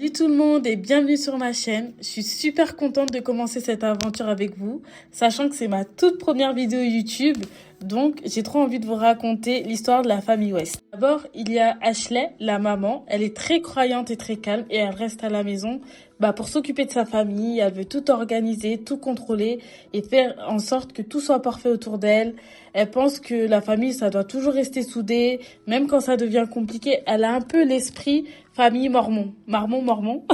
Salut tout le monde et bienvenue sur ma chaîne. Je suis super contente de commencer cette aventure avec vous, sachant que c'est ma toute première vidéo YouTube, donc j'ai trop envie de vous raconter l'histoire de la famille West. D'abord, il y a Ashley, la maman. Elle est très croyante et très calme et elle reste à la maison pour s'occuper de sa famille. Elle veut tout organiser, tout contrôler et faire en sorte que tout soit parfait autour d'elle. Elle pense que la famille, ça doit toujours rester soudé, même quand ça devient compliqué. Elle a un peu l'esprit famille mormon. Mormon.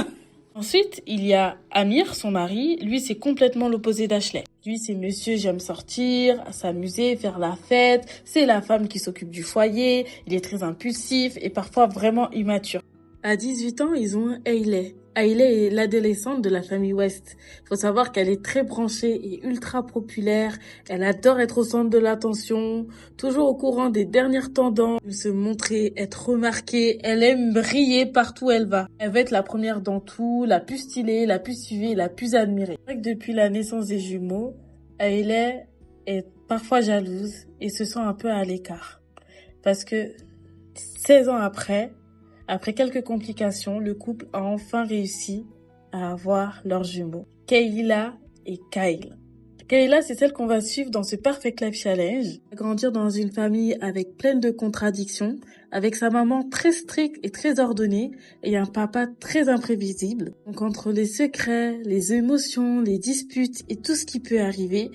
Ensuite, il y a Amir, son mari. Lui, c'est complètement l'opposé d'Ashley. Lui, c'est monsieur, j'aime sortir, s'amuser, faire la fête. C'est la femme qui s'occupe du foyer. Il est très impulsif et parfois vraiment immature. À 18 ans, ils ont Hailey. Hailey est l'adolescente de la famille West. Faut savoir qu'elle est très branchée et ultra populaire. Elle adore être au centre de l'attention, toujours au courant des dernières tendances, se montrer, être remarquée. Elle aime briller partout où elle va. Elle veut être la première dans tout, la plus stylée, la plus suivie, la plus admirée. C'est vrai que depuis la naissance des jumeaux, Hailey est parfois jalouse et se sent un peu à l'écart. Parce que 16 ans après quelques complications, le couple a enfin réussi à avoir leurs jumeaux, Kayla et Kyle. Kayla, c'est celle qu'on va suivre dans ce Perfect Life Challenge. Elle va grandir dans une famille avec pleine de contradictions, avec sa maman très stricte et très ordonnée, et un papa très imprévisible. Donc entre les secrets, les émotions, les disputes et tout ce qui peut arriver,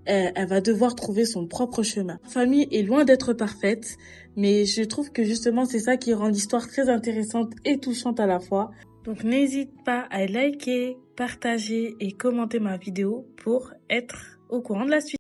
elle va devoir trouver son propre chemin. La famille est loin d'être parfaite, mais je trouve que justement c'est ça qui rend l'histoire très intéressante et touchante à la fois. Donc n'hésite pas à liker, partager et commenter ma vidéo pour être au courant de la suite.